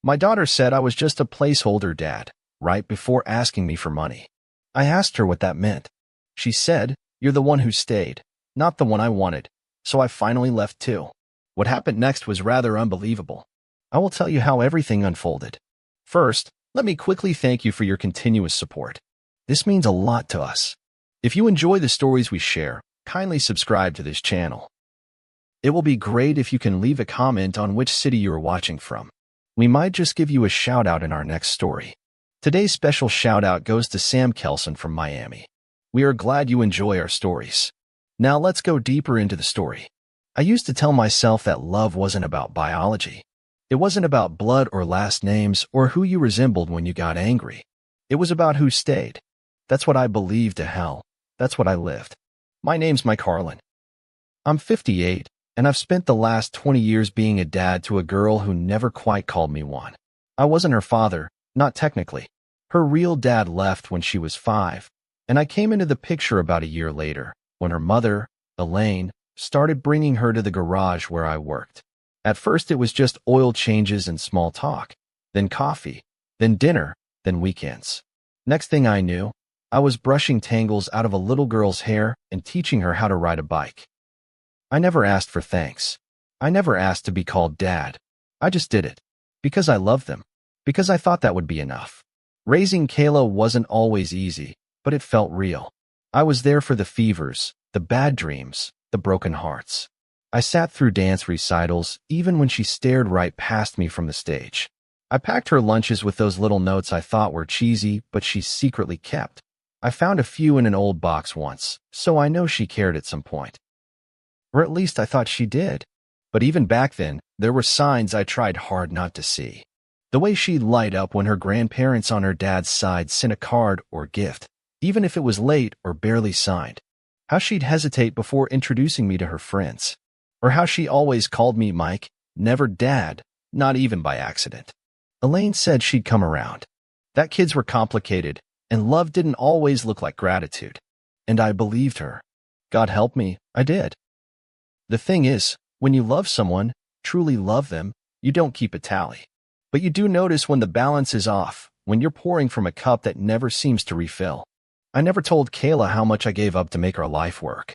My daughter said I was just a placeholder dad, right before asking me for money. I asked her what that meant. She said, "You're the one who stayed, not the one I wanted, so I finally left too." What happened next was rather unbelievable. I will tell you how everything unfolded. First, let me quickly thank you for your continuous support. This means a lot to us. If you enjoy the stories we share, kindly subscribe to this channel. It will be great if you can leave a comment on which city you are watching from. We might just give you a shout out in our next story. Today's special shout out goes to Sam Kelson from Miami. We are glad you enjoy our stories. Now let's go deeper into the story. I used to tell myself that love wasn't about biology. It wasn't about blood or last names or who you resembled when you got angry. It was about who stayed. That's what I believed to hell. That's what I lived. My name's Mike Harlan. I'm 58, and I've spent the last 20 years being a dad to a girl who never quite called me one. I wasn't her father, not technically. Her real dad left when she was 5, and I came into the picture about a year later, when her mother, Elaine, started bringing her to the garage where I worked. At first it was just oil changes and small talk, then coffee, then dinner, then weekends. Next thing I knew, I was brushing tangles out of a little girl's hair and teaching her how to ride a bike. I never asked for thanks. I never asked to be called dad. I just did it. Because I loved them. Because I thought that would be enough. Raising Kayla wasn't always easy, but it felt real. I was there for the fevers, the bad dreams, the broken hearts. I sat through dance recitals, even when she stared right past me from the stage. I packed her lunches with those little notes I thought were cheesy, but she secretly kept. I found a few in an old box once, so I know she cared at some point. Or at least I thought she did. But even back then, there were signs I tried hard not to see. The way she'd light up when her grandparents on her dad's side sent a card or gift, even if it was late or barely signed. How she'd hesitate before introducing me to her friends. Or how she always called me Mike, never Dad, not even by accident. Elaine said she'd come around. That kids were complicated, and love didn't always look like gratitude. And I believed her. God help me, I did. The thing is, when you love someone, truly love them, you don't keep a tally. But you do notice when the balance is off, when you're pouring from a cup that never seems to refill. I never told Kayla how much I gave up to make our life work.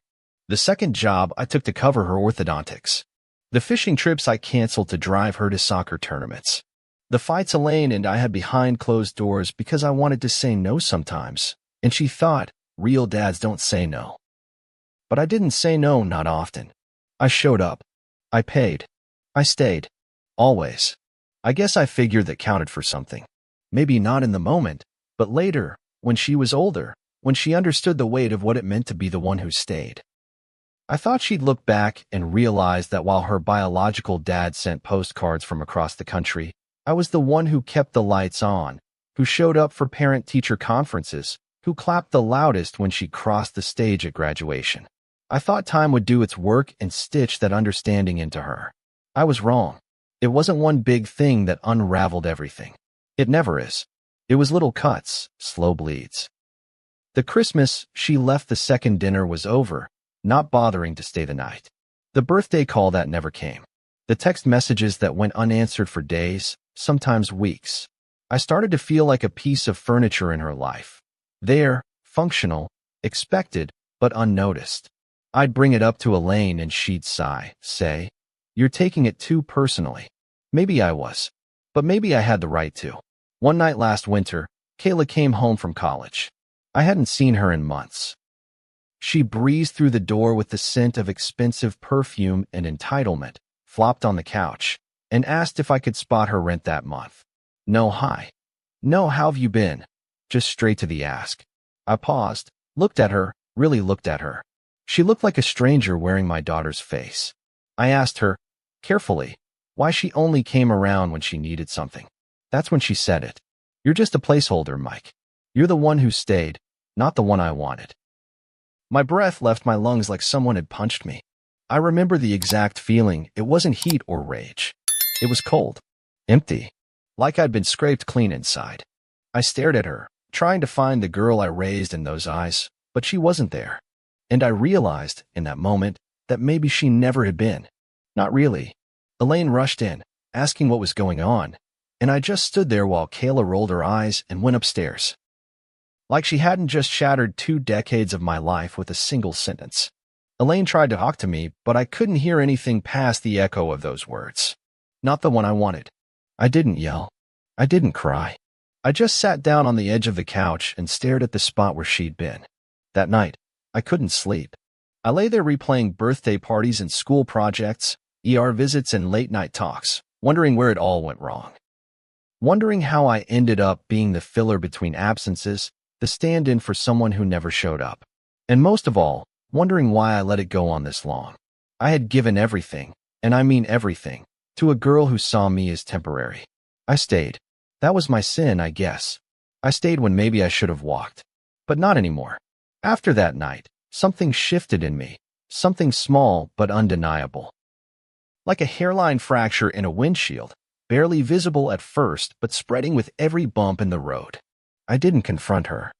The second job I took to cover her orthodontics. The fishing trips I canceled to drive her to soccer tournaments. The fights Elaine and I had behind closed doors because I wanted to say no sometimes, and she thought, real dads don't say no. But I didn't say no, not often. I showed up. I paid. I stayed. Always. I guess I figured that counted for something. Maybe not in the moment, but later, when she was older, when she understood the weight of what it meant to be the one who stayed. I thought she'd look back and realize that while her biological dad sent postcards from across the country, I was the one who kept the lights on, who showed up for parent-teacher conferences, who clapped the loudest when she crossed the stage at graduation. I thought time would do its work and stitch that understanding into her. I was wrong. It wasn't one big thing that unraveled everything. It never is. It was little cuts, slow bleeds. The Christmas she left the second dinner was over, not bothering to stay the night. The birthday call that never came. The text messages that went unanswered for days, sometimes weeks. I started to feel like a piece of furniture in her life. There, functional, expected, but unnoticed. I'd bring it up to Elaine and she'd sigh, say, "You're taking it too personally." Maybe I was, but maybe I had the right to. One night last winter, Kayla came home from college. I hadn't seen her in months. She breezed through the door with the scent of expensive perfume and entitlement, flopped on the couch, and asked if I could spot her rent that month. No hi. No how have you been? Just straight to the ask. I paused, looked at her, really looked at her. She looked like a stranger wearing my daughter's face. I asked her, carefully, why she only came around when she needed something. That's when she said it. "You're just a placeholder, Mike. You're the one who stayed, not the one I wanted." My breath left my lungs like someone had punched me. I remember the exact feeling. It wasn't heat or rage. It was cold, empty, like I'd been scraped clean inside. I stared at her, trying to find the girl I raised in those eyes, but she wasn't there. And I realized, in that moment, that maybe she never had been. Not really. Elaine rushed in, asking what was going on, and I just stood there while Kayla rolled her eyes and went upstairs. Like she hadn't just shattered 2 decades of my life with a single sentence. Elaine tried to talk to me, but I couldn't hear anything past the echo of those words. Not the one I wanted. I didn't yell. I didn't cry. I just sat down on the edge of the couch and stared at the spot where she'd been. That night, I couldn't sleep. I lay there replaying birthday parties and school projects, ER visits and late-night talks, wondering where it all went wrong. Wondering how I ended up being the filler between absences, the stand-in for someone who never showed up. And most of all, wondering why I let it go on this long. I had given everything, and I mean everything, to a girl who saw me as temporary. I stayed. That was my sin, I guess. I stayed when maybe I should have walked. But not anymore. After that night, something shifted in me, something small but undeniable. Like a hairline fracture in a windshield, barely visible at first but spreading with every bump in the road. I didn't confront her.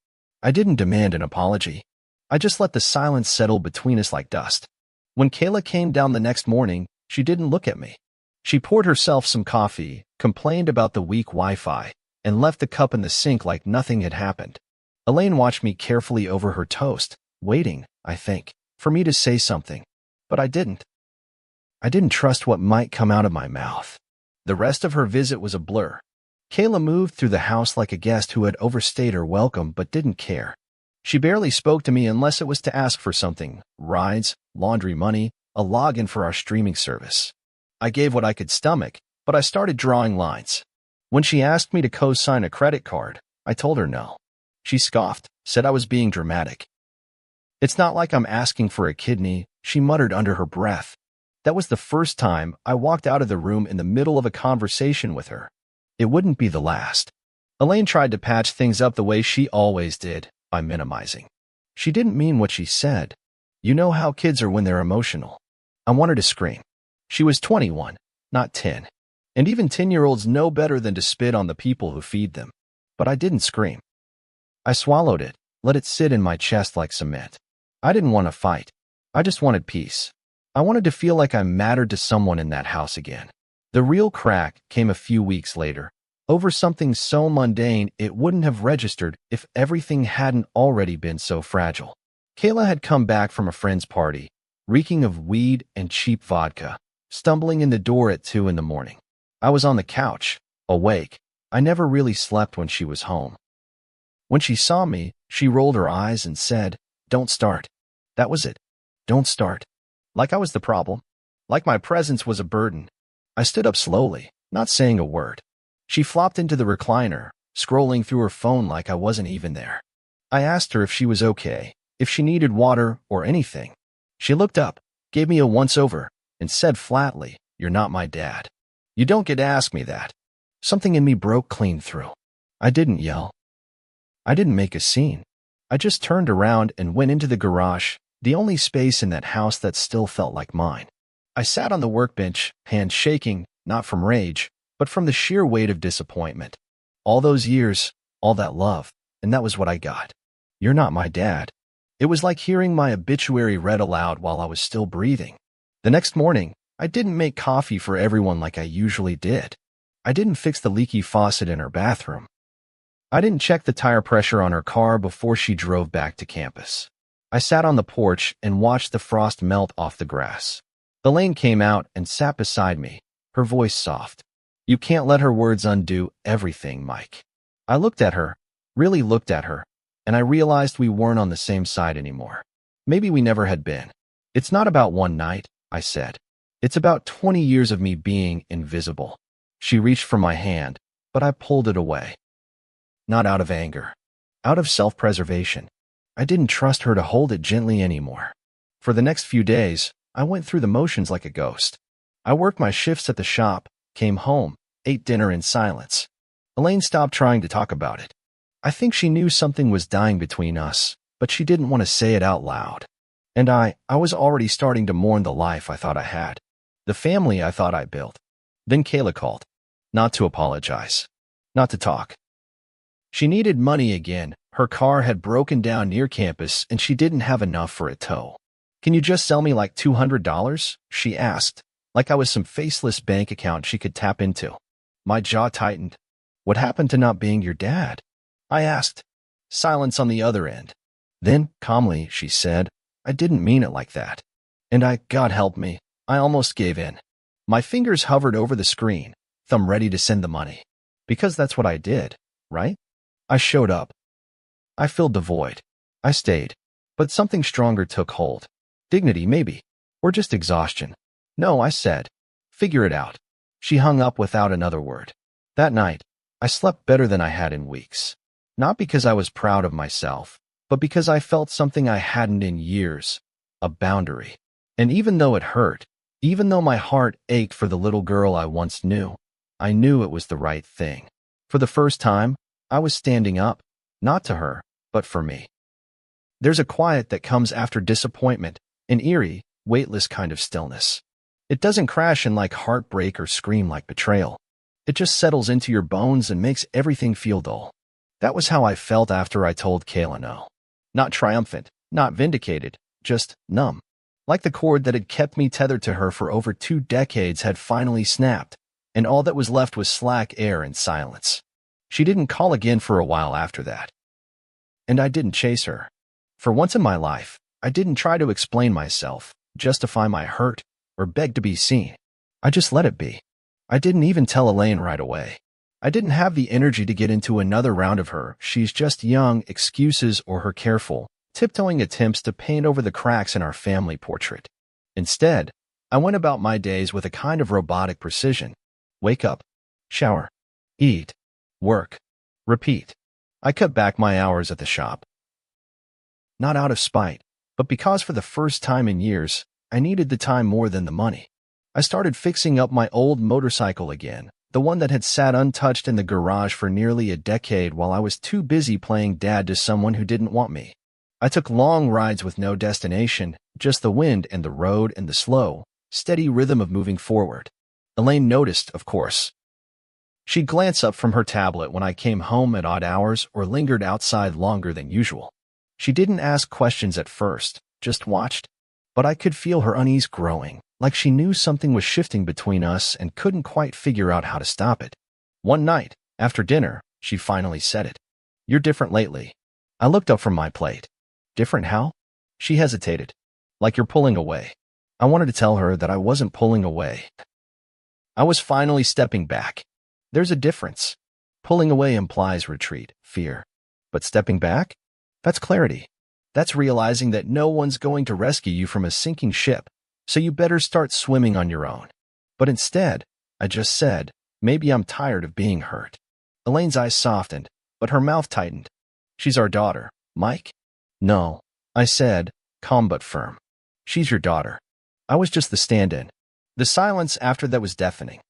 I didn't demand an apology. I just let the silence settle between us like dust. When Kayla came down the next morning, she didn't look at me. She poured herself some coffee, complained about the weak Wi-Fi, and left the cup in the sink like nothing had happened. Elaine watched me carefully over her toast, waiting, I think, for me to say something. But I didn't. I didn't trust what might come out of my mouth. The rest of her visit was a blur. Kayla moved through the house like a guest who had overstayed her welcome but didn't care. She barely spoke to me unless it was to ask for something, rides, laundry money, a login for our streaming service. I gave what I could stomach, but I started drawing lines. When she asked me to co-sign a credit card, I told her no. She scoffed, said I was being dramatic. It's not like I'm asking for a kidney, she muttered under her breath. That was the first time I walked out of the room in the middle of a conversation with her. It wouldn't be the last. Elaine tried to patch things up the way she always did, by minimizing. She didn't mean what she said. You know how kids are when they're emotional. I wanted to scream. She was 21, not 10. And even 10-year-olds know better than to spit on the people who feed them. But I didn't scream. I swallowed it, let it sit in my chest like cement. I didn't want to fight. I just wanted peace. I wanted to feel like I mattered to someone in that house again. The real crack came a few weeks later, over something so mundane it wouldn't have registered if everything hadn't already been so fragile. Kayla had come back from a friend's party, reeking of weed and cheap vodka, stumbling in the door at 2 in the morning. I was on the couch, awake. I never really slept when she was home. When she saw me, she rolled her eyes and said, "Don't start." That was it. Don't start. Like I was the problem. Like my presence was a burden. I stood up slowly, not saying a word. She flopped into the recliner, scrolling through her phone like I wasn't even there. I asked her if she was okay, if she needed water or anything. She looked up, gave me a once-over, and said flatly, "You're not my dad. You don't get to ask me that." Something in me broke clean through. I didn't yell. I didn't make a scene. I just turned around and went into the garage, the only space in that house that still felt like mine. I sat on the workbench, hands shaking, not from rage, but from the sheer weight of disappointment. All those years, all that love, and that was what I got. You're not my dad. It was like hearing my obituary read aloud while I was still breathing. The next morning, I didn't make coffee for everyone like I usually did. I didn't fix the leaky faucet in her bathroom. I didn't check the tire pressure on her car before she drove back to campus. I sat on the porch and watched the frost melt off the grass. Elaine came out and sat beside me, her voice soft. You can't let her words undo everything, Mike. I looked at her, really looked at her, and I realized we weren't on the same side anymore. Maybe we never had been. It's not about one night, I said. It's about 20 years of me being invisible. She reached for my hand, but I pulled it away. Not out of anger, out of self-preservation. I didn't trust her to hold it gently anymore. For the next few days, I went through the motions like a ghost. I worked my shifts at the shop, came home, ate dinner in silence. Elaine stopped trying to talk about it. I think she knew something was dying between us, but she didn't want to say it out loud. And I was already starting to mourn the life I thought I had, the family I thought I built. Then Kayla called. Not to apologize. Not to talk. She needed money again. Her car had broken down near campus and she didn't have enough for a tow. Can you just sell me like $200? She asked, like I was some faceless bank account she could tap into. My jaw tightened. What happened to not being your dad? I asked. Silence on the other end. Then, calmly, she said, I didn't mean it like that. And God help me, I almost gave in. My fingers hovered over the screen, thumb ready to send the money. Because that's what I did, right? I showed up. I filled the void. I stayed. But something stronger took hold. Dignity, maybe. Or just exhaustion. No, I said. Figure it out. She hung up without another word. That night, I slept better than I had in weeks. Not because I was proud of myself, but because I felt something I hadn't in years. A boundary. And even though it hurt, even though my heart ached for the little girl I once knew, I knew it was the right thing. For the first time, I was standing up, not to her, but for me. There's a quiet that comes after disappointment, an eerie, weightless kind of stillness. It doesn't crash in like heartbreak or scream like betrayal. It just settles into your bones and makes everything feel dull. That was how I felt after I told Kayla no. Not triumphant, not vindicated, just numb. Like the cord that had kept me tethered to her for over 2 decades had finally snapped, and all that was left was slack air and silence. She didn't call again for a while after that. And I didn't chase her. For once in my life, I didn't try to explain myself, justify my hurt, or beg to be seen. I just let it be. I didn't even tell Elaine right away. I didn't have the energy to get into another round of her "she's just young" excuses or her careful, tiptoeing attempts to paint over the cracks in our family portrait. Instead, I went about my days with a kind of robotic precision. Wake up, shower, eat, work, repeat. I cut back my hours at the shop. Not out of spite, but because for the first time in years, I needed the time more than the money. I started fixing up my old motorcycle again, the one that had sat untouched in the garage for nearly a decade while I was too busy playing dad to someone who didn't want me. I took long rides with no destination, just the wind and the road and the slow, steady rhythm of moving forward. Elaine noticed, of course. She'd glance up from her tablet when I came home at odd hours or lingered outside longer than usual. She didn't ask questions at first, just watched. But I could feel her unease growing, like she knew something was shifting between us and couldn't quite figure out how to stop it. One night, after dinner, she finally said it. You're different lately. I looked up from my plate. Different how? She hesitated. Like you're pulling away. I wanted to tell her that I wasn't pulling away. I was finally stepping back. There's a difference. Pulling away implies retreat, fear. But stepping back? That's clarity. That's realizing that no one's going to rescue you from a sinking ship, so you better start swimming on your own. But instead, I just said, maybe I'm tired of being hurt. Elaine's eyes softened, but her mouth tightened. She's our daughter, Mike? No, I said, calm but firm. She's your daughter. I was just the stand-in. The silence after that was deafening.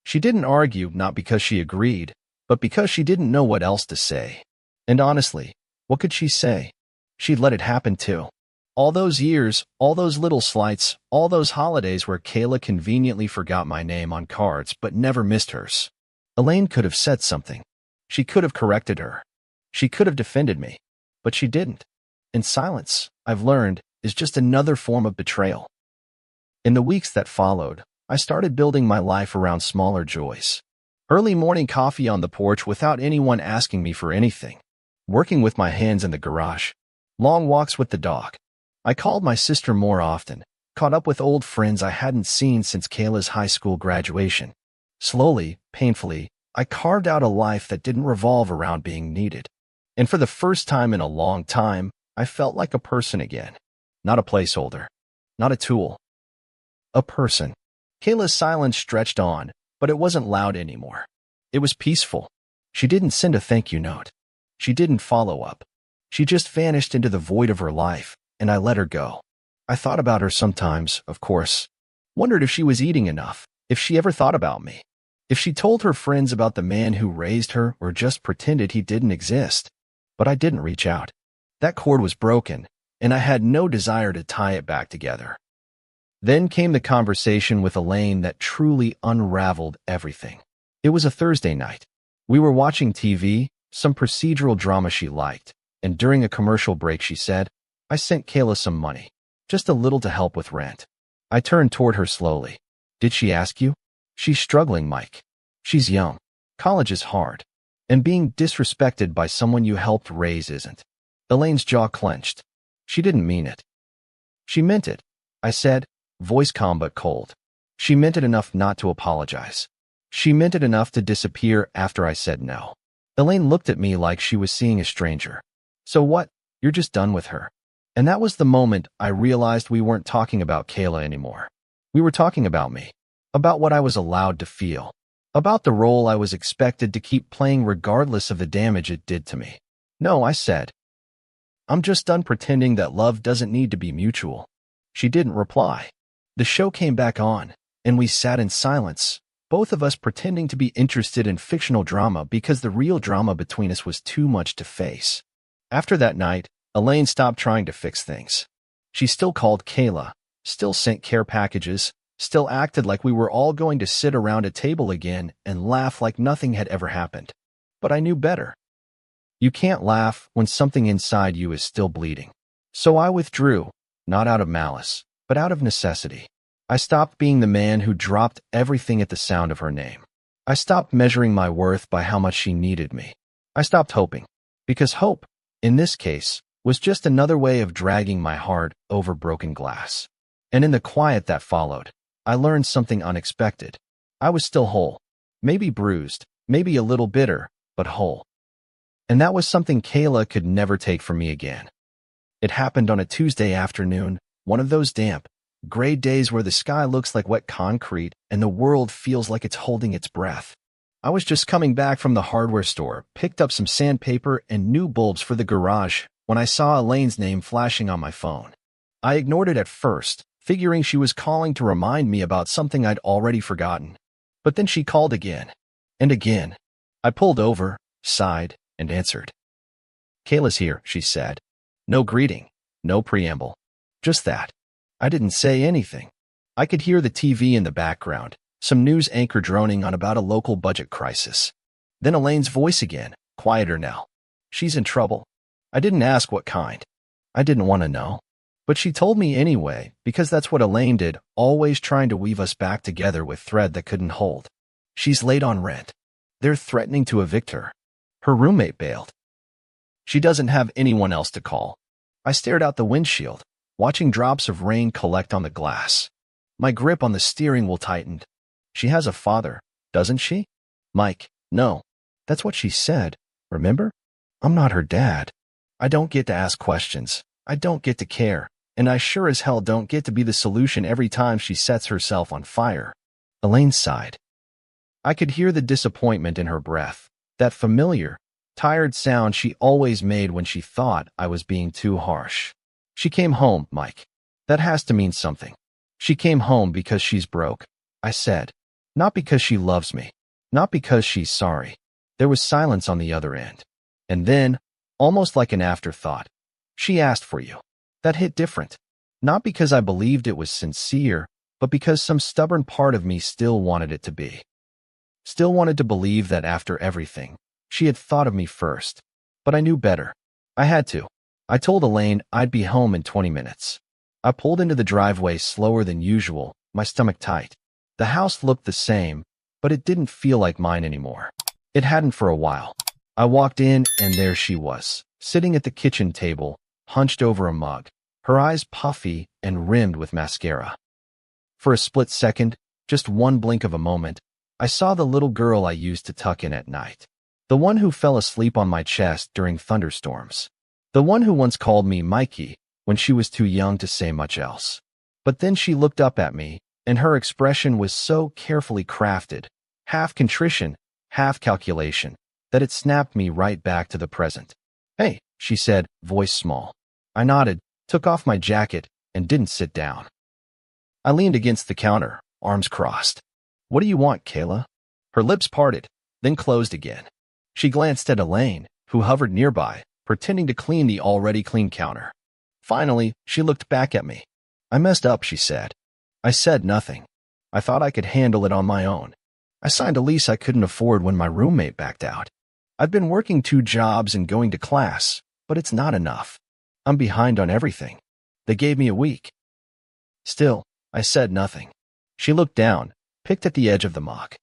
She didn't argue, not because she agreed, but because she didn't know what else to say. And honestly, what could she say? She'd let it happen too. All those years, all those little slights, all those holidays where Kayla conveniently forgot my name on cards but never missed hers. Elaine could have said something. She could have corrected her. She could have defended me. But she didn't. And silence, I've learned, is just another form of betrayal. In the weeks that followed, I started building my life around smaller joys. Early morning coffee on the porch without anyone asking me for anything. Working with my hands in the garage. Long walks with the dog. I called my sister more often, caught up with old friends I hadn't seen since Kayla's high school graduation. Slowly, painfully, I carved out a life that didn't revolve around being needed. And for the first time in a long time, I felt like a person again. Not a placeholder. Not a tool. A person. Kayla's silence stretched on, but it wasn't loud anymore. It was peaceful. She didn't send a thank you note. She didn't follow up. She just vanished into the void of her life, and I let her go. I thought about her sometimes, of course. Wondered if she was eating enough, if she ever thought about me. If she told her friends about the man who raised her or just pretended he didn't exist. But I didn't reach out. That cord was broken, and I had no desire to tie it back together. Then came the conversation with Elaine that truly unraveled everything. It was a Thursday night. We were watching TV, some procedural drama she liked, and during a commercial break she said, I sent Kayla some money, just a little to help with rent. I turned toward her slowly. Did she ask you? She's struggling, Mike. She's young. College is hard. And being disrespected by someone you helped raise isn't. Elaine's jaw clenched. She didn't mean it. She meant it, I said, voice calm but cold. She meant it enough not to apologize. She meant it enough to disappear after I said no. Elaine looked at me like she was seeing a stranger. So what? You're just done with her. And that was the moment I realized we weren't talking about Kayla anymore. We were talking about me. About what I was allowed to feel. About the role I was expected to keep playing regardless of the damage it did to me. No, I said. I'm just done pretending that love doesn't need to be mutual. She didn't reply. The show came back on, and we sat in silence, both of us pretending to be interested in fictional drama because the real drama between us was too much to face. After that night, Elaine stopped trying to fix things. She still called Kayla, still sent care packages, still acted like we were all going to sit around a table again and laugh like nothing had ever happened. But I knew better. You can't laugh when something inside you is still bleeding. So I withdrew, not out of malice, but out of necessity. I stopped being the man who dropped everything at the sound of her name. I stopped measuring my worth by how much she needed me. I stopped hoping. Because hope, in this case, was just another way of dragging my heart over broken glass. And in the quiet that followed, I learned something unexpected. I was still whole. Maybe bruised, maybe a little bitter, but whole. And that was something Kayla could never take from me again. It happened on a Tuesday afternoon, one of those damp, gray days where the sky looks like wet concrete and the world feels like it's holding its breath. I was just coming back from the hardware store, picked up some sandpaper and new bulbs for the garage when I saw Elaine's name flashing on my phone. I ignored it at first, figuring she was calling to remind me about something I'd already forgotten. But then she called again. And again. I pulled over, sighed, and answered. Kayla's here, she said. No greeting, no preamble. Just that. I didn't say anything. I could hear the TV in the background, some news anchor droning on about a local budget crisis. Then Elaine's voice again, quieter now. She's in trouble. I didn't ask what kind. I didn't want to know. But she told me anyway, because that's what Elaine did, always trying to weave us back together with thread that couldn't hold. She's late on rent. They're threatening to evict her. Her roommate bailed. She doesn't have anyone else to call. I stared out the windshield, watching drops of rain collect on the glass. My grip on the steering wheel tightened. She has a father, doesn't she? Mike, no. That's what she said, remember? I'm not her dad. I don't get to ask questions. I don't get to care. And I sure as hell don't get to be the solution every time she sets herself on fire. Elaine sighed. I could hear the disappointment in her breath, that familiar, tired sound she always made when she thought I was being too harsh. She came home, Mike. That has to mean something. She came home because she's broke, I said. Not because she loves me. Not because she's sorry. There was silence on the other end. And then, almost like an afterthought, she asked for you. That hit different. Not because I believed it was sincere, but because some stubborn part of me still wanted it to be. Still wanted to believe that after everything, she had thought of me first. But I knew better. I had to. I told Elaine I'd be home in 20 minutes. I pulled into the driveway slower than usual, my stomach tight. The house looked the same, but it didn't feel like mine anymore. It hadn't for a while. I walked in and there she was, sitting at the kitchen table, hunched over a mug, her eyes puffy and rimmed with mascara. For a split second, just one blink of a moment, I saw the little girl I used to tuck in at night. The one who fell asleep on my chest during thunderstorms. The one who once called me Mikey when she was too young to say much else. But then she looked up at me, and her expression was so carefully crafted, half contrition, half calculation, that it snapped me right back to the present. Hey, she said, voice small. I nodded, took off my jacket, and didn't sit down. I leaned against the counter, arms crossed. What do you want, Kayla? Her lips parted, then closed again. She glanced at Elaine, who hovered nearby, pretending to clean the already clean counter. Finally, she looked back at me. I messed up, she said. I said nothing. I thought I could handle it on my own. I signed a lease I couldn't afford when my roommate backed out. I've been working 2 jobs and going to class, but it's not enough. I'm behind on everything. They gave me a week. Still, I said nothing. She looked down, picked at the edge of the mug.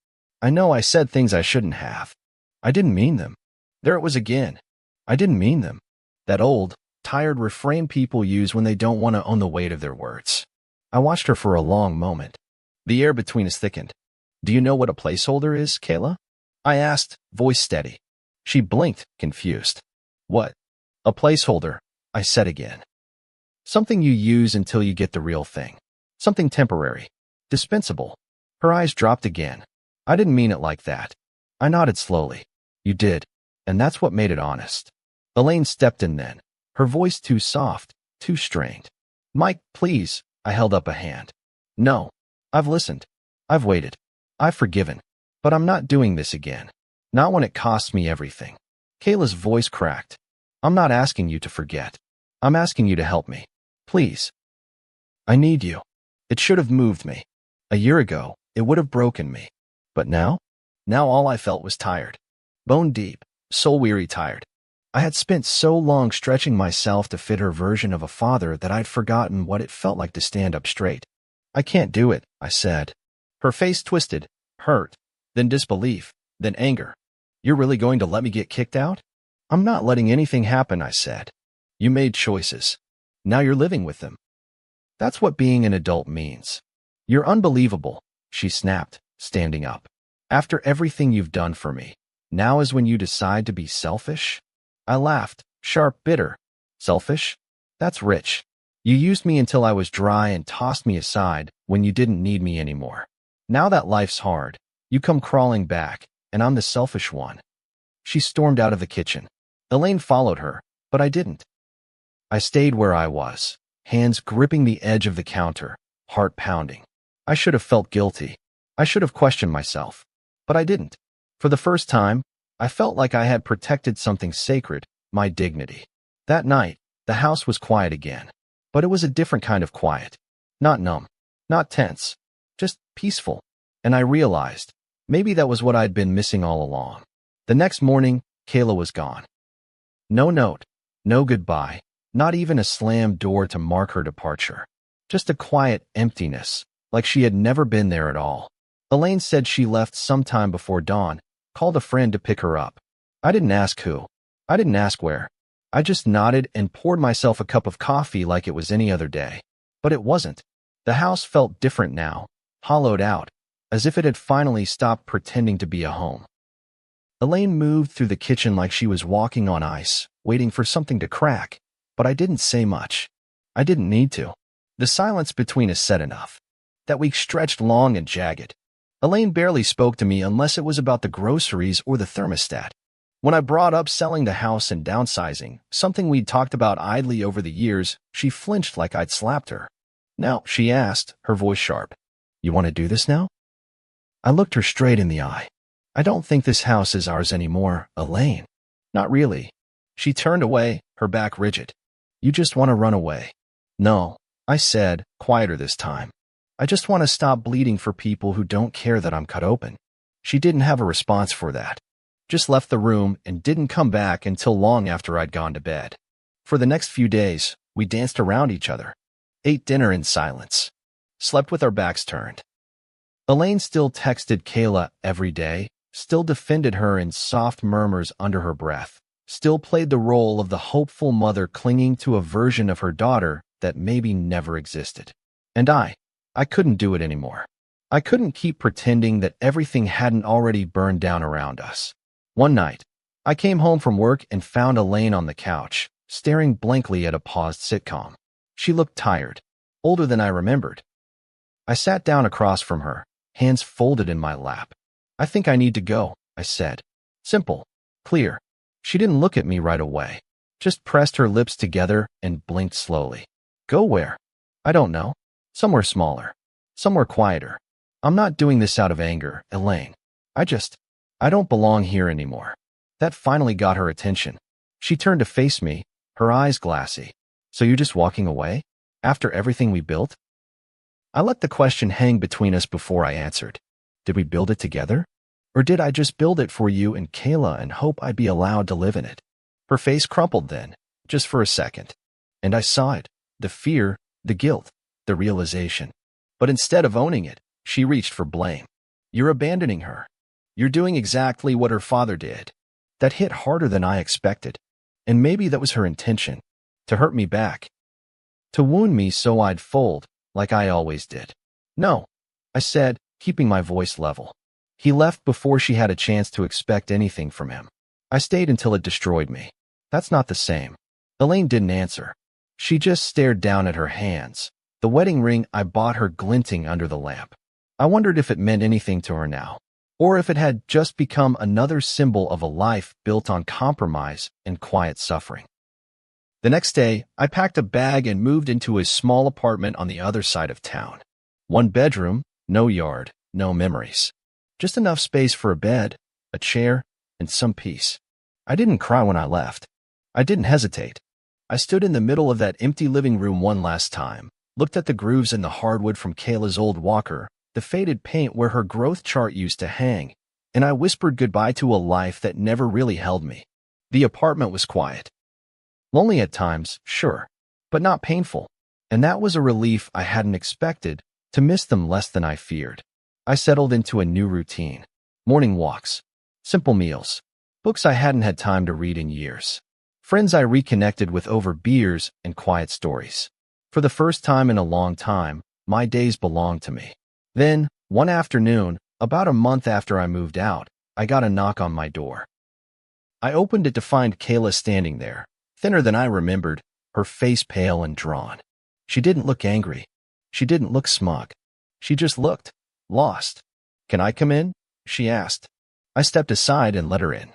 I know I said things I shouldn't have. I didn't mean them. There it was again. I didn't mean them. That old, tired refrain people use when they don't want to own the weight of their words. I watched her for a long moment. The air between us thickened. Do you know what a placeholder is, Kayla? I asked, voice steady. She blinked, confused. What? A placeholder, I said again. Something you use until you get the real thing. Something temporary. Dispensable. Her eyes dropped again. I didn't mean it like that. I nodded slowly. You did. And that's what made it honest. Elaine stepped in then, her voice too soft, too strained. Mike, please, I held up a hand. No. I've listened. I've waited. I've forgiven. But I'm not doing this again. Not when it costs me everything. Kayla's voice cracked. I'm not asking you to forget. I'm asking you to help me. Please. I need you. It should have moved me. A year ago, it would have broken me. But now? Now all I felt was tired. Bone deep, soul-weary tired. I had spent so long stretching myself to fit her version of a father that I'd forgotten what it felt like to stand up straight. I can't do it, I said. Her face twisted, hurt, then disbelief, then anger. You're really going to let me get kicked out? I'm not letting anything happen, I said. You made choices. Now you're living with them. That's what being an adult means. You're unbelievable, she snapped, standing up. After everything you've done for me, now is when you decide to be selfish? I laughed, sharp, bitter. Selfish? That's rich. You used me until I was dry and tossed me aside when you didn't need me anymore. Now that life's hard, you come crawling back, and I'm the selfish one. She stormed out of the kitchen. Elaine followed her, but I didn't. I stayed where I was, hands gripping the edge of the counter, heart pounding. I should have felt guilty. I should have questioned myself. But I didn't. For the first time, I felt like I had protected something sacred, my dignity. That night, the house was quiet again. But it was a different kind of quiet. Not numb, not tense, just peaceful. And I realized, maybe that was what I'd been missing all along. The next morning, Kayla was gone. No note, no goodbye, not even a slammed door to mark her departure. Just a quiet emptiness, like she had never been there at all. Elaine said she left sometime before dawn, called a friend to pick her up. I didn't ask who. I didn't ask where. I just nodded and poured myself a cup of coffee like it was any other day. But it wasn't. The house felt different now, hollowed out, as if it had finally stopped pretending to be a home. Elaine moved through the kitchen like she was walking on ice, waiting for something to crack, but I didn't say much. I didn't need to. The silence between us said enough. That week stretched long and jagged. Elaine barely spoke to me unless it was about the groceries or the thermostat. When I brought up selling the house and downsizing, something we'd talked about idly over the years, she flinched like I'd slapped her. Now, she asked, her voice sharp. You want to do this now? I looked her straight in the eye. I don't think this house is ours anymore, Elaine. Not really. She turned away, her back rigid. You just want to run away. No, I said, quieter this time. I just want to stop bleeding for people who don't care that I'm cut open. She didn't have a response for that. Just left the room and didn't come back until long after I'd gone to bed. For the next few days, we danced around each other, ate dinner in silence, slept with our backs turned. Elaine still texted Kayla every day, still defended her in soft murmurs under her breath, still played the role of the hopeful mother clinging to a version of her daughter that maybe never existed. And I couldn't do it anymore. I couldn't keep pretending that everything hadn't already burned down around us. One night, I came home from work and found Elaine on the couch, staring blankly at a paused sitcom. She looked tired, older than I remembered. I sat down across from her, hands folded in my lap. I think I need to go, I said. Simple, clear. She didn't look at me right away, just pressed her lips together and blinked slowly. Go where? I don't know. Somewhere smaller. Somewhere quieter. I'm not doing this out of anger, Elaine. I don't belong here anymore. That finally got her attention. She turned to face me, her eyes glassy. So you're just walking away? After everything we built? I let the question hang between us before I answered. Did we build it together? Or did I just build it for you and Kayla and hope I'd be allowed to live in it? Her face crumpled then, just for a second. And I saw it, the fear, the guilt, the realization. But instead of owning it, she reached for blame. You're abandoning her. You're doing exactly what her father did. That hit harder than I expected. And maybe that was her intention, to hurt me back. To wound me so I'd fold, like I always did. No, I said, keeping my voice level. He left before she had a chance to expect anything from him. I stayed until it destroyed me. That's not the same. Elaine didn't answer. She just stared down at her hands, the wedding ring I bought her glinting under the lamp. I wondered if it meant anything to her now, or if it had just become another symbol of a life built on compromise and quiet suffering. The next day, I packed a bag and moved into a small apartment on the other side of town. 1 bedroom, no yard, no memories. Just enough space for a bed, a chair, and some peace. I didn't cry when I left. I didn't hesitate. I stood in the middle of that empty living room one last time, looked at the grooves in the hardwood from Kayla's old walker, the faded paint where her growth chart used to hang, and I whispered goodbye to a life that never really held me. The apartment was quiet. Lonely at times, sure, but not painful, and that was a relief I hadn't expected, to miss them less than I feared. I settled into a new routine. Morning walks, simple meals, books I hadn't had time to read in years, friends I reconnected with over beers and quiet stories. For the first time in a long time, my days belonged to me. Then, one afternoon, about a month after I moved out, I got a knock on my door. I opened it to find Kayla standing there, thinner than I remembered, her face pale and drawn. She didn't look angry. She didn't look smug. She just looked lost. "Can I come in?" she asked. I stepped aside and let her in.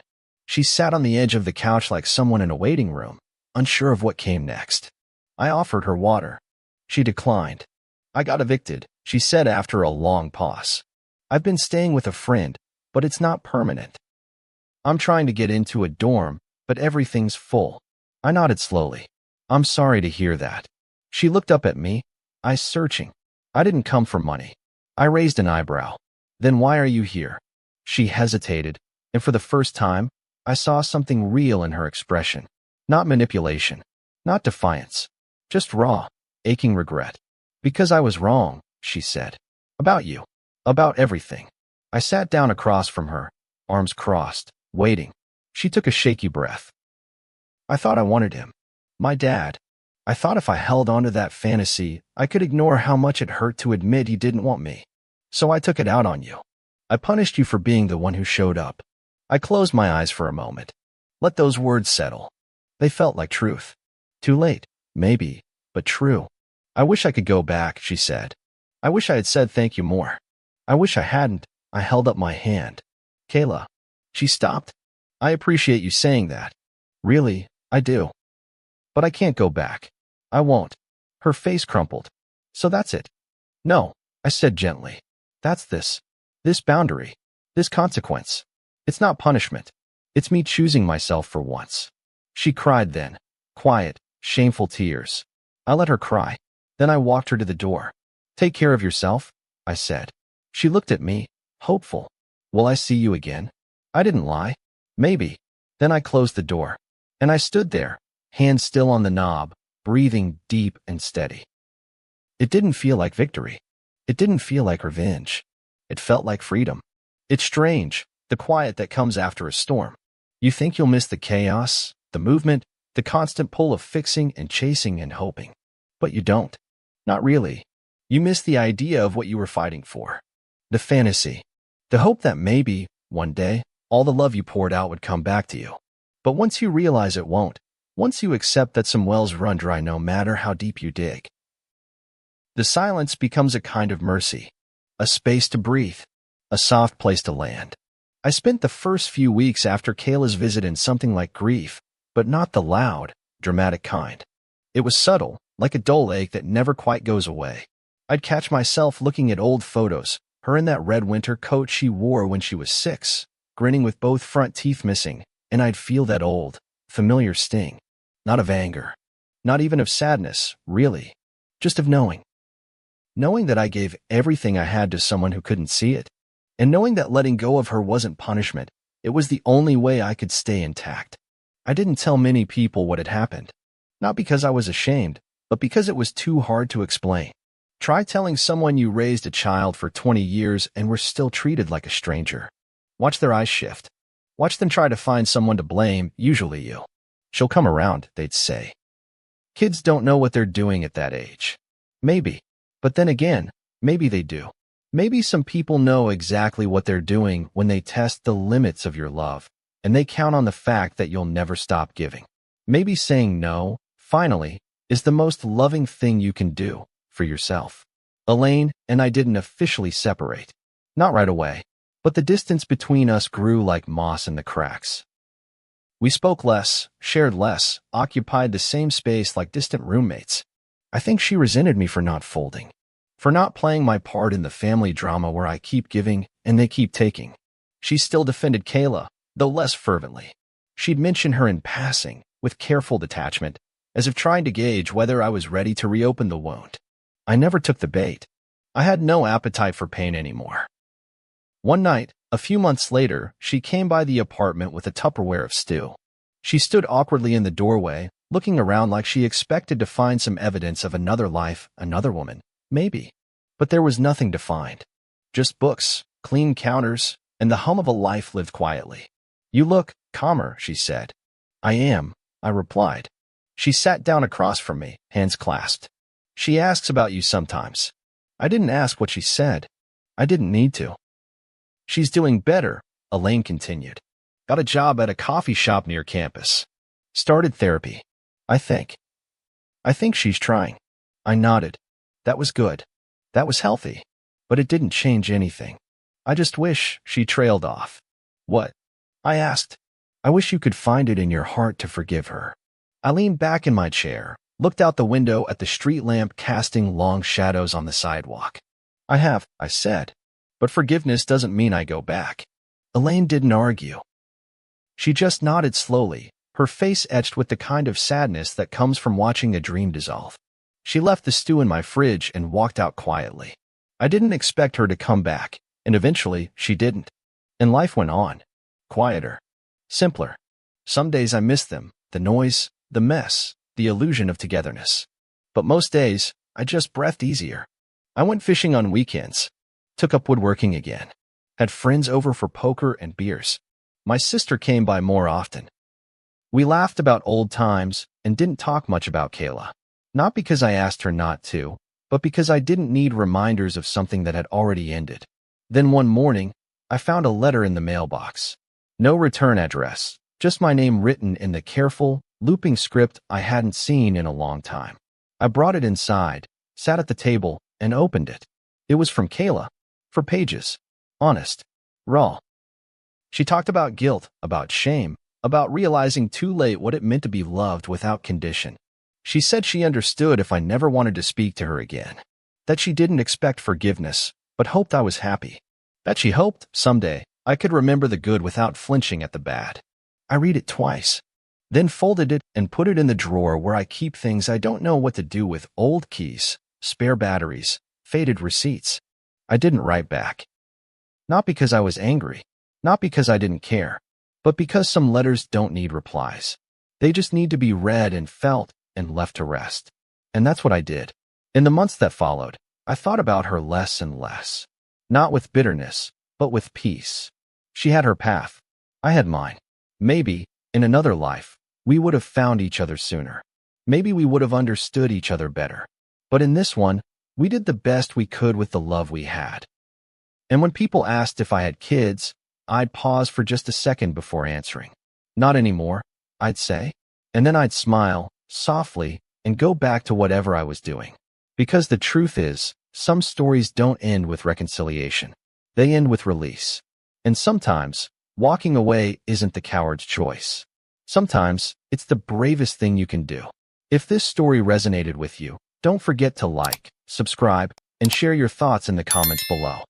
She sat on the edge of the couch like someone in a waiting room, unsure of what came next. I offered her water. She declined. "I got evicted," she said after a long pause. "I've been staying with a friend, but it's not permanent. I'm trying to get into a dorm, but everything's full." I nodded slowly. "I'm sorry to hear that." She looked up at me, eyes searching. "I didn't come for money." I raised an eyebrow. "Then why are you here?" She hesitated, and for the first time, I saw something real in her expression. Not manipulation, not defiance, just raw, aching regret. "Because I was wrong," she said. "About you. About everything." I sat down across from her, arms crossed, waiting. She took a shaky breath. "I thought I wanted him. My dad. I thought if I held on to that fantasy, I could ignore how much it hurt to admit he didn't want me. So I took it out on you. I punished you for being the one who showed up." I closed my eyes for a moment. Let those words settle. They felt like truth. Too late, maybe, but true. "I wish I could go back," she said. "I wish I had said thank you more. I wish I hadn't." I held up my hand. "Kayla." She stopped. "I appreciate you saying that. Really, I do. But I can't go back. I won't." Her face crumpled. "So that's it." "No," I said gently. "That's this boundary, this consequence. It's not punishment. It's me choosing myself for once." She cried then. Quiet, shameful tears. I let her cry. Then I walked her to the door. "Take care of yourself," I said. She looked at me, hopeful. "Will I see you again?" I didn't lie. Maybe. Then I closed the door. And I stood there, hands still on the knob, breathing deep and steady. It didn't feel like victory. It didn't feel like revenge. It felt like freedom. It's strange, the quiet that comes after a storm. You think you'll miss the chaos, the movement, the constant pull of fixing and chasing and hoping. But you don't. Not really. You miss the idea of what you were fighting for. The fantasy. The hope that maybe, one day, all the love you poured out would come back to you. But once you realize it won't, once you accept that some wells run dry no matter how deep you dig, the silence becomes a kind of mercy, a space to breathe, a soft place to land. I spent the first few weeks after Kayla's visit in something like grief, but not the loud, dramatic kind. It was subtle, like a dull ache that never quite goes away. I'd catch myself looking at old photos, her in that red winter coat she wore when she was 6, grinning with both front teeth missing, and I'd feel that old, familiar sting. Not of anger, not even of sadness, really, just of knowing. Knowing that I gave everything I had to someone who couldn't see it, and knowing that letting go of her wasn't punishment, it was the only way I could stay intact. I didn't tell many people what had happened, not because I was ashamed, but because it was too hard to explain. Try telling someone you raised a child for 20 years and were still treated like a stranger. Watch their eyes shift. Watch them try to find someone to blame, usually you. She'll come around, they'd say. Kids don't know what they're doing at that age. Maybe. But then again, maybe they do. Maybe some people know exactly what they're doing when they test the limits of your love, and they count on the fact that you'll never stop giving. Maybe saying no, finally, is the most loving thing you can do for yourself. Elaine and I didn't officially separate. Not right away, but the distance between us grew like moss in the cracks. We spoke less, shared less, occupied the same space like distant roommates. I think she resented me for not folding, for not playing my part in the family drama where I keep giving and they keep taking. She still defended Kayla, though less fervently. She'd mention her in passing, with careful detachment, as if trying to gauge whether I was ready to reopen the wound. I never took the bait. I had no appetite for pain anymore. One night, a few months later, she came by the apartment with a Tupperware of stew. She stood awkwardly in the doorway, looking around like she expected to find some evidence of another life, another woman, maybe. But there was nothing to find. Just books, clean counters, and the hum of a life lived quietly. You look calmer, she said. I am, I replied. She sat down across from me, hands clasped. She asks about you sometimes. I didn't ask what she said. I didn't need to. She's doing better, Elaine continued. Got a job at a coffee shop near campus. Started therapy. I think she's trying. I nodded. That was good. That was healthy. But it didn't change anything. I just wish, she trailed off. What? I asked. I wish you could find it in your heart to forgive her. I leaned back in my chair, looked out the window at the street lamp casting long shadows on the sidewalk. I have, I said. But forgiveness doesn't mean I go back. Elaine didn't argue. She just nodded slowly, her face etched with the kind of sadness that comes from watching a dream dissolve. She left the stew in my fridge and walked out quietly. I didn't expect her to come back, and eventually she didn't. And life went on. Quieter. Simpler. Some days I missed them, the noise, the mess, the illusion of togetherness. But most days, I just breathed easier. I went fishing on weekends. Took up woodworking again. Had friends over for poker and beers. My sister came by more often. We laughed about old times and didn't talk much about Kayla. Not because I asked her not to, but because I didn't need reminders of something that had already ended. Then one morning, I found a letter in the mailbox. No return address, just my name written in the careful, looping script I hadn't seen in a long time. I brought it inside, sat at the table, and opened it. It was from Kayla. For pages. Honest. Raw. She talked about guilt, about shame, about realizing too late what it meant to be loved without condition. She said she understood if I never wanted to speak to her again. That she didn't expect forgiveness, but hoped I was happy. That she hoped, someday, I could remember the good without flinching at the bad. I read it twice. Then folded it and put it in the drawer where I keep things I don't know what to do with: old keys, spare batteries, faded receipts. I didn't write back. Not because I was angry, not because I didn't care, but because some letters don't need replies. They just need to be read and felt and left to rest. And that's what I did. In the months that followed, I thought about her less and less. Not with bitterness, but with peace. She had her path. I had mine. Maybe, in another life, we would have found each other sooner. Maybe we would have understood each other better. But in this one, we did the best we could with the love we had. And when people asked if I had kids, I'd pause for just a second before answering. Not anymore, I'd say. And then I'd smile, softly, and go back to whatever I was doing. Because the truth is, some stories don't end with reconciliation. They end with release. And sometimes, walking away isn't the coward's choice. Sometimes, it's the bravest thing you can do. If this story resonated with you, don't forget to like, subscribe, and share your thoughts in the comments below.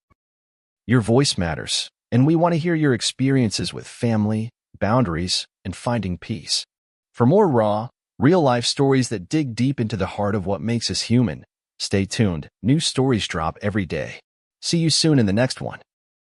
Your voice matters, and we want to hear your experiences with family, boundaries, and finding peace. For more raw, real-life stories that dig deep into the heart of what makes us human, stay tuned. New stories drop every day. See you soon in the next one.